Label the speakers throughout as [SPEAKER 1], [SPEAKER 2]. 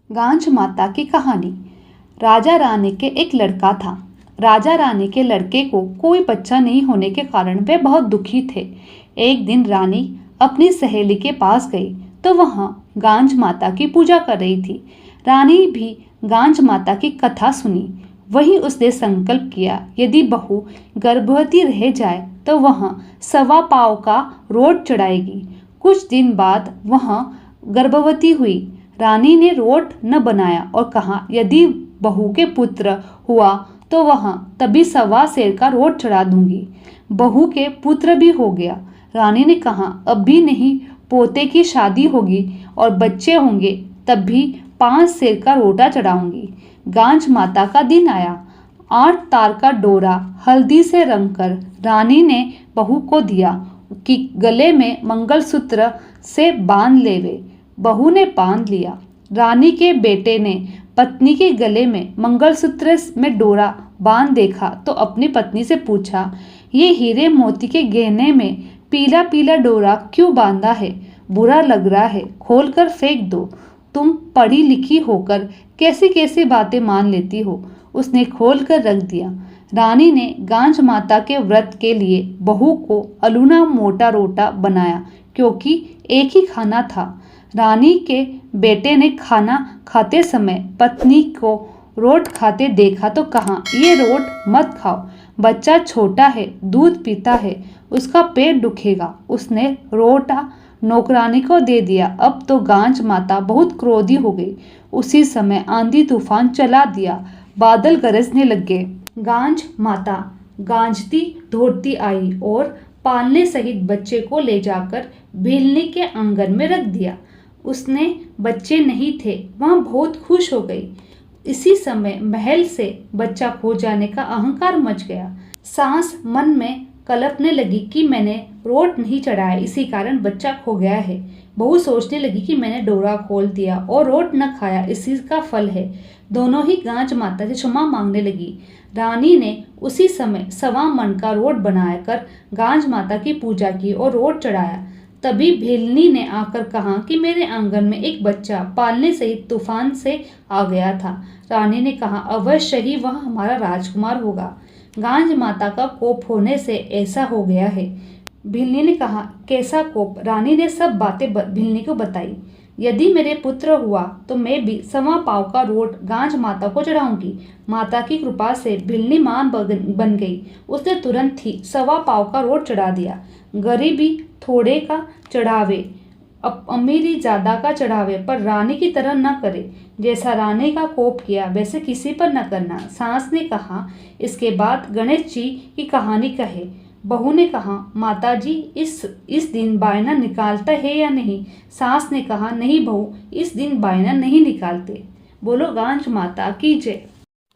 [SPEAKER 1] गांज माता की कहानी। राजा रानी के एक लड़का था। राजा रानी के लड़के को कोई बच्चा नहीं होने के कारण वे बहुत दुखी थे। एक दिन रानी अपनी सहेली के पास गई तो वहां गांज माता की पूजा कर रही थी। रानी भी गांज माता की कथा सुनी। वहीं उसने संकल्प किया, यदि बहू गर्भवती रह जाए तो वह 1.25 पाव का रोट चढ़ाएगी। कुछ दिन बाद वह गर्भवती हुई। रानी ने रोट न बनाया और कहा, यदि बहू के पुत्र हुआ तो वह तभी 1.25 सेर का रोट चढ़ा दूंगी। बहू के पुत्र भी हो गया। रानी ने कहा, अब भी नहीं, पोते की शादी होगी और बच्चे होंगे तब भी 5 सेर का रोटा चढ़ाऊंगी। गांज माता का दिन आया। 8 तार का डोरा हल्दी से रंगकर रानी ने बहू को दिया कि गले में मंगलसूत्र से बांध लेवे। बहू ने बांध लिया। रानी के बेटे ने पत्नी के गले में मंगलसूत्र में डोरा बांध देखा तो अपनी पत्नी से पूछा, ये हीरे मोती के गहने में पीला पीला डोरा क्यों बांधा है? बुरा लग रहा है, खोल कर फेंक दो। तुम पढ़ी लिखी होकर कैसी कैसी बातें मान लेती हो। उसने खोल कर रख दिया। रानी ने गांज माता के व्रत के लिए बहू को अलूना मोटा रोटा बनाया, क्योंकि एक ही खाना था। रानी के बेटे ने खाना खाते समय पत्नी को रोट खाते देखा तो कहा, ये रोट मत खाओ, बच्चा छोटा है, दूध पीता है, उसका पेट दुखेगा। उसने रोटा नौकरानी को दे दिया। अब तो गांज माता बहुत क्रोधी हो गई। उसी समय आंधी तूफान चला दिया। बादल गरजने लगे। गांज माता गांजती दौड़ती आई और पालने सहित बच्चे को ले जाकर भिलनी के आंगन में रख दिया। उसने बच्चे नहीं थे, वह बहुत खुश हो गई। इसी समय महल से बच्चा खो जाने का अहंकार मच गया। सास मन में कल्पने लगी कि मैंने रोट नहीं चढ़ाया, इसी कारण बच्चा खो गया है। बहू सोचने लगी कि मैंने डोरा खोल दिया और रोट न खाया, इसी का फल है। दोनों ही गांज माता से क्षमा मांगने लगी। रानी ने उसी समय 1.25 मन का रोट बनाकर गांज माता की पूजा की और रोट चढ़ाया। तभी भेलनी ने आकर कहा कि मेरे आंगन में एक बच्चा पालने सहित तूफान से आ गया था। रानी ने कहा, अवश्य ही वह हमारा राजकुमार होगा। गांज माता का कोप होने से ऐसा हो गया है। भिलनी ने कहा, कैसा कोप? रानी ने सब बातें भिलनी को बताई। यदि मेरे पुत्र हुआ तो मैं भी 1.25 पाव का रोट गांज माता को चढ़ाऊंगी। माता की कृपा से भिलनी मान बन गई। उसने तुरंत ही 1.25 पाव का रोट चढ़ा दिया। गरीबी थोड़े का चढ़ावे, अमीरी ज्यादा का चढ़ावे, पर रानी की तरह न करे। जैसा रानी का कोप किया वैसे किसी पर न करना। सास ने कहा, इसके बाद गणेश जी की कहानी कहे। बहू ने कहा, माताजी इस दिन बायना निकालता है या नहीं? सास ने कहा, नहीं बहू, इस दिन बायना नहीं निकालते। बोलो गांज माता की जय।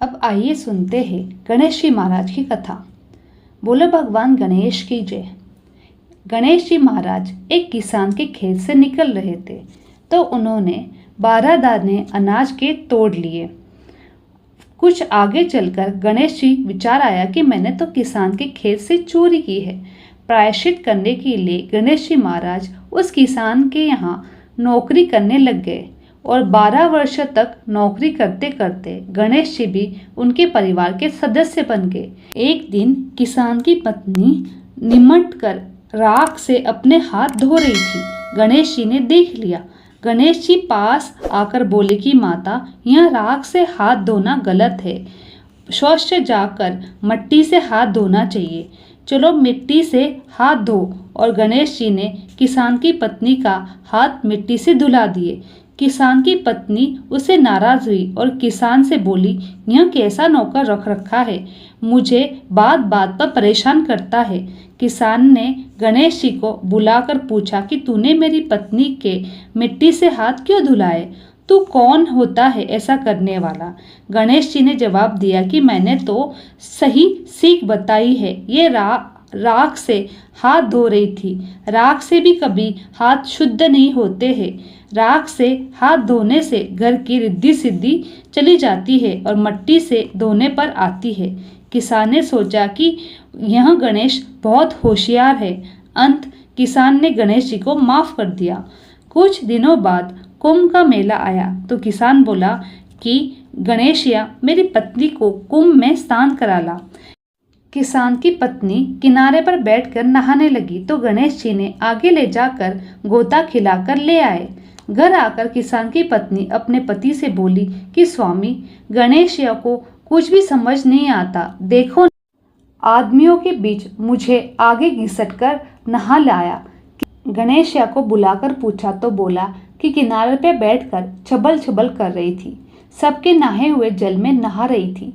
[SPEAKER 1] अब आइए सुनते हैं गणेश जी महाराज की कथा। बोलो भगवान गणेश की जय। गणेश जी महाराज एक किसान के खेत से निकल रहे थे तो उन्होंने 12 दाने अनाज के तोड़ लिए। कुछ आगे चलकर गणेश जी विचार आया कि मैंने तो किसान के खेत से चोरी की है। प्रायश्चित करने के लिए गणेश जी महाराज उस किसान के यहाँ नौकरी करने लग गए और 12 वर्ष तक नौकरी करते करते गणेश जी भी उनके परिवार के सदस्य बन गए। एक दिन किसान की पत्नी निमट कर राख से अपने हाथ धो रही थी। गणेश जी ने देख लिया। गणेश जी पास आकर बोले कि माता, यह राख से हाथ धोना गलत है, शौच जाकर मिट्टी से हाथ धोना चाहिए। चलो मिट्टी से हाथ धो। और गणेश जी ने किसान की पत्नी का हाथ मिट्टी से धुला दिए। किसान की पत्नी उससे नाराज हुई और किसान से बोली, यह कैसा नौकर रख रखा है, मुझे बात बात पर परेशान करता है। किसान ने गणेश जी को बुलाकर पूछा कि तूने मेरी पत्नी के मिट्टी से हाथ क्यों धुलाए? तू कौन होता है ऐसा करने वाला? गणेश जी ने जवाब दिया कि मैंने तो सही सीख बताई है। ये राख से हाथ धो रही थी। राख से भी कभी हाथ शुद्ध नहीं होते हैं। राख से हाथ धोने से घर की रिद्धि सिद्धि चली जाती है और मिट्टी से धोने पर आती है। किसान ने सोचा कि यह गणेश बहुत होशियार है। अंत किसान ने गणेश जी को माफ कर दिया। कुछ दिनों बाद कुंभ का मेला आया तो किसान बोला कि गणेशिया मेरी पत्नी को कुंभ में स्नान करा ला। किसान की पत्नी किनारे पर बैठकर नहाने लगी तो गणेश जी ने आगे ले जाकर गोता खिलाकर ले आए। घर आकर किसान की पत्नी अपने पति से बोली कि स्वामी, गणेशिया को कुछ भी समझ नहीं आता, देखो आदमियों के बीच मुझे आगे घिसट कर नहा लाया। गणेशिया को बुलाकर पूछा तो बोला कि किनारे पे बैठकर छबल छबल कर रही थी, सबके नहाए हुए जल में नहा रही थी।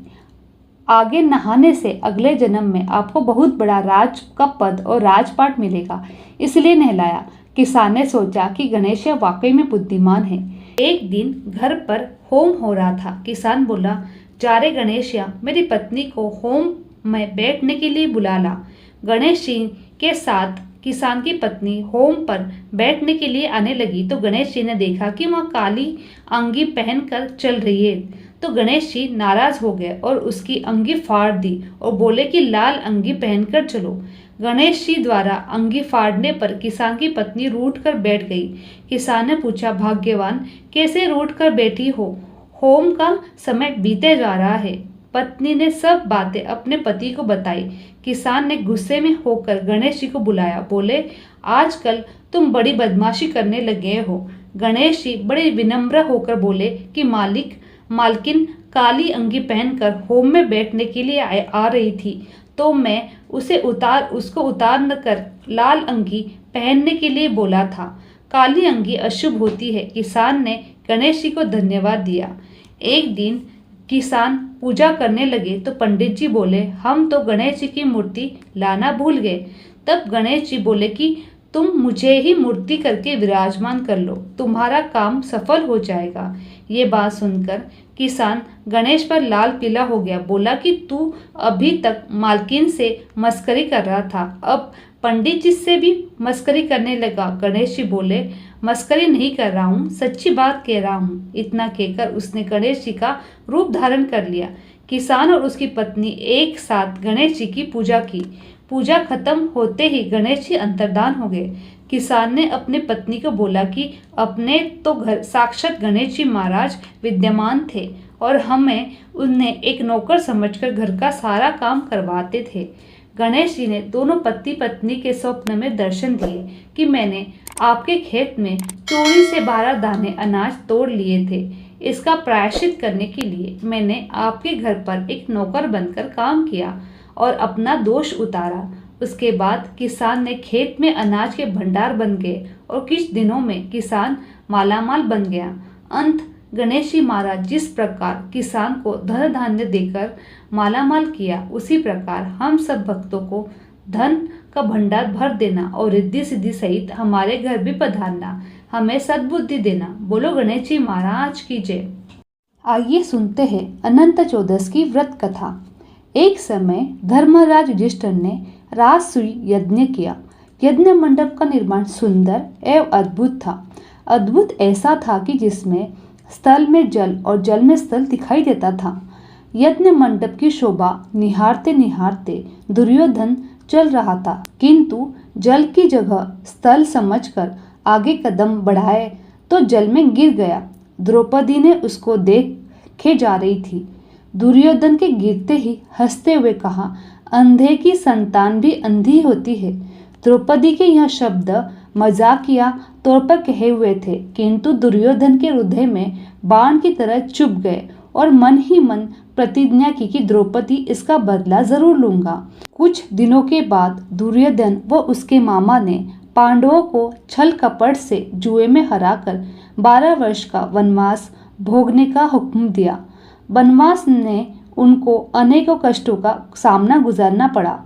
[SPEAKER 1] आगे नहाने से अगले जन्म में आपको बहुत बड़ा राज का पद और राजपाट मिलेगा, इसलिए नहलाया। किसान ने सोचा कि गणेशिया वाकई में बुद्धिमान है। एक दिन घर पर होम हो रहा था। किसान बोला, जा रे गणेशिया, मेरी पत्नी को होम में बैठने के लिए बुला ला। गणेश जी के साथ किसान की पत्नी होम पर बैठने के लिए आने लगी तो गणेश जी ने देखा कि वह काली अंगी पहनकर चल रही है। तो गणेश जी नाराज हो गए और उसकी अंगी फाड़ दी और बोले कि लाल अंगी पहनकर चलो। गणेश जी द्वारा अंगी फाड़ने पर किसान की पत्नी रूठ कर बैठ गई। किसान ने पूछा, भाग्यवान, कैसे रूठ कर बैठी हो? होम का समय बीते जा रहा है। पत्नी ने सब बातें अपने पति को बताई। किसान ने गुस्से में होकर गणेश जी को बुलाया, बोले, आजकल तुम बड़ी बदमाशी करने लगे हो। गणेश जी बड़े विनम्र होकर बोले कि मालकिन काली अंगी पहनकर होम में बैठने के लिए आ रही थी तो मैं उसको उतार कर लाल अंगी पहनने के लिए बोला था। काली अंगी अशुभ होती है। किसान ने गणेश जी को धन्यवाद दिया। एक दिन किसान पूजा करने लगे तो पंडित जी बोले, हम तो गणेश जी की मूर्ति लाना भूल गए। तब गणेश जी बोले कि तुम मुझे ही मूर्ति करके विराजमान कर लो, तुम्हारा काम सफल हो जाएगा। ये बात सुनकर किसान गणेश पर लाल पीला हो गया। बोला कि तू अभी तक मालकिन से मस्करी कर रहा था, अब पंडित जी से भी मस्करी करने लगा। गणेश जी बोले, मस्करी नहीं कर रहा हूँ, सच्ची बात कह रहा हूँ। इतना कहकर उसने गणेश जी का रूप धारण कर लिया। किसान और उसकी पत्नी एक साथ गणेश जी की पूजा की। पूजा खत्म होते ही गणेश जी अंतर्धान हो गए। किसान ने अपने पत्नी को बोला कि अपने तो घर साक्षात गणेश जी महाराज विद्यमान थे और हमें उन्हें एक नौकर समझकर घर का सारा काम करवाते थे। गणेश जी ने दोनों पति पत्नी के स्वप्न में दर्शन दिए कि मैंने आपके खेत में चोरी से 12 दाने अनाज तोड़ लिए थे। इसका प्रायश्चित करने के लिए मैंने आपके घर पर एक नौकर बनकर काम किया और अपना दोष उतारा। उसके बाद किसान ने खेत में अनाज के भंडार बन गए और कुछ दिनों में किसान मालामाल बन गया। अंत गणेश जी महाराज जिस प्रकार किसान को धन धान्य देकर मालामाल किया, उसी प्रकार हम सब भक्तों को धन का भंडार भर देना और रिद्धि सिद्धि सहित हमारे घर भी पधारना, हमें सद्बुद्धि देना। बोलो गणेश जी महाराज की जय। आइए सुनते हैं अनंत चौदस की व्रत कथा। एक समय धर्मराज युधिष्ठिर ने राजसूय यज्ञ किया। यज्ञ मंडप का निर्माण सुंदर एवं अद्भुत था। अद्भुत ऐसा था कि जिसमें स्थल में जल और जल में स्थल दिखाई देता था। यज्ञ मंडप की शोभा निहारते निहारते दुर्योधन चल रहा था, किंतु जल की जगह स्थल समझकर आगे कदम बढ़ाए तो जल में गिर गया। द्रौपदी ने उसको देखे जा रही थी। दुर्योधन के गिरते ही हंसते हुए कहा, अंधे की संतान भी अंधी होती है। द्रौपदी के यह शब्द मजाकिया तौर पर कहे हुए थे, किंतु दुर्योधन के हृदय में बाण की तरह चुभ गए और मन ही मन प्रतिज्ञा की कि द्रौपदी इसका बदला जरूर लूंगा। कुछ दिनों के बाद दुर्योधन व उसके मामा ने पांडवों को छल कपट से जुए में हराकर 12 वर्ष का वनवास भोगने का हुक्म दिया। वनवास ने उनको अनेकों कष्टों का सामना गुजारना पड़ा।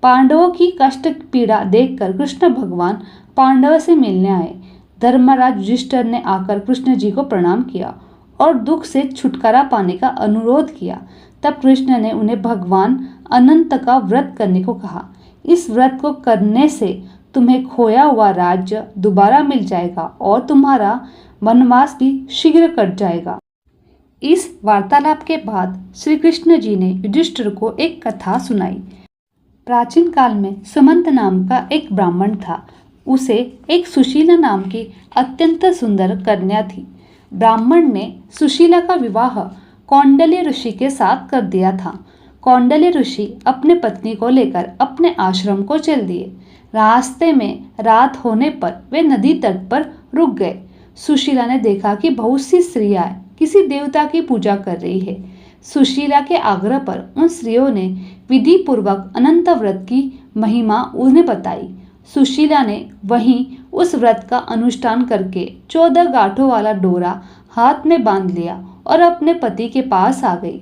[SPEAKER 1] पांडवों की कष्ट पीड़ा देखकर कृष्ण भगवान पांडवों से मिलने आए। धर्मराज युधिष्ठिर ने आकर कृष्ण जी को प्रणाम किया और दुख से छुटकारा पाने का अनुरोध किया। तब कृष्ण ने उन्हें भगवान अनंत का व्रत करने को कहा। इस व्रत को करने से तुम्हें खोया हुआ राज्य दोबारा मिल जाएगा और तुम्हारा वनवास भी शीघ्र कट जाएगा। इस वार्तालाप के बाद श्री कृष्ण जी ने युधिष्ठिर को एक कथा सुनाई। प्राचीन काल में सुमंत नाम का एक ब्राह्मण था। उसे एक सुशीला नाम की अत्यंत सुंदर कन्या थी। ब्राह्मण ने सुशीला का विवाह कौंडल्य ऋषि के साथ कर दिया था। कौंडल्य ऋषि अपने पत्नी को लेकर अपने आश्रम को चल दिए। रास्ते में रात होने पर वे नदी तट पर रुक गए। सुशीला ने देखा कि बहुत सी स्त्रियां किसी देवता की पूजा कर रही है। सुशीला के आग्रह पर उन स्त्रियों ने विधि पूर्वक अनंत व्रत की महिमा उन्हें बताई। सुशीला ने वहीं उस व्रत का अनुष्ठान करके 14 गांठों वाला डोरा हाथ में बांध लिया और अपने पति के पास आ गई।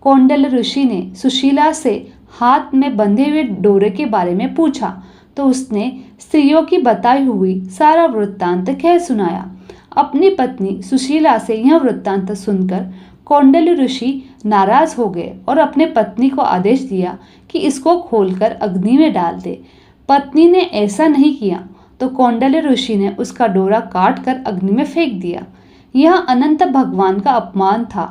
[SPEAKER 1] कौंडल्य ऋषि ने सुशीला से हाथ में बंधे हुए डोरे के बारे में पूछा तो उसने स्त्रियों की बताई हुई सारा वृत्तांत कह सुनाया। अपनी पत्नी सुशीला से यह वृत्तांत सुनकर कौंडल्य ऋषि नाराज हो गए और अपने पत्नी को आदेश दिया कि इसको खोलकर अग्नि में डाल दे। पत्नी ने ऐसा नहीं किया तो कौंडल्य ऋषि ने उसका डोरा काट कर अग्नि में फेंक दिया। यह अनंत भगवान का अपमान था।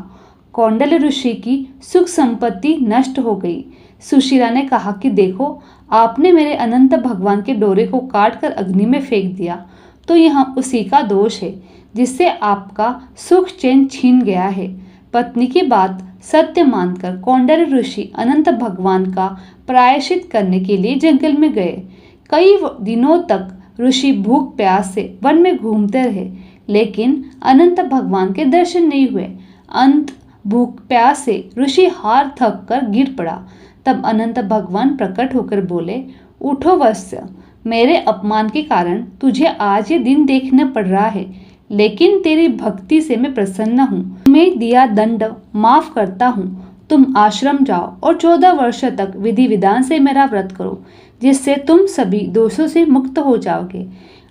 [SPEAKER 1] कौंडल्य ऋषि की सुख संपत्ति नष्ट हो गई। सुशीला ने कहा कि देखो, आपने मेरे अनंत भगवान के डोरे को काट कर अग्नि में फेंक दिया तो यह उसी का दोष है जिससे आपका सुख चैन छीन गया है। पत्नी की बात सत्य मानकर कौंडल्य ऋषि अनंत भगवान का प्रायश्चित करने के लिए जंगल में गए। कई दिनों तक ऋषि भूख प्यास से वन में घूमते रहे, लेकिन अनंत भगवान के दर्शन नहीं हुए। अंत भूख प्यास से ऋषि हार थक कर गिर पड़ा। तब अनंत भगवान प्रकट होकर बोले, उठो वत्स, मेरे अपमान के कारण तुझे आज ये दिन देखना पड़ रहा है, लेकिन तेरी भक्ति से मैं प्रसन्न हूँ। तुम्हें दिया दंड माफ करता हूँ। तुम आश्रम जाओ और 14 वर्ष तक विधि विधान से मेरा व्रत करो, जिससे तुम सभी दोषों से मुक्त हो जाओगे।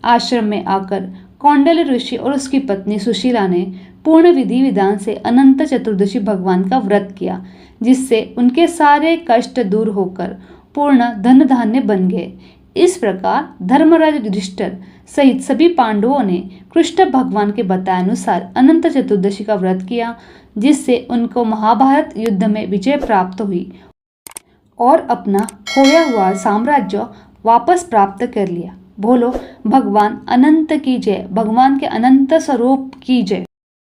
[SPEAKER 1] आश्रम में आकर कौंडल्य ऋषि और उसकी पत्नी सुशीला ने पूर्ण विधि विधान से अनंत चतुर्दशी भगवान का व्रत किया, जिससे उनके सारे कष्ट दूर होकर पूर्ण धन धान्य बन गए। इस प्रकार धर्मराज युधिष्ठिर सहित सभी पांडवों ने कृष्ण भगवान के बताए अनुसार अनंत चतुर्दशी का व्रत किया, जिससे उनको महाभारत युद्ध में विजय प्राप्त हुई और अपना खोया हुआ साम्राज्य वापस प्राप्त कर लिया। बोलो भगवान अनंत की जय, भगवान के अनंत स्वरूप की जय।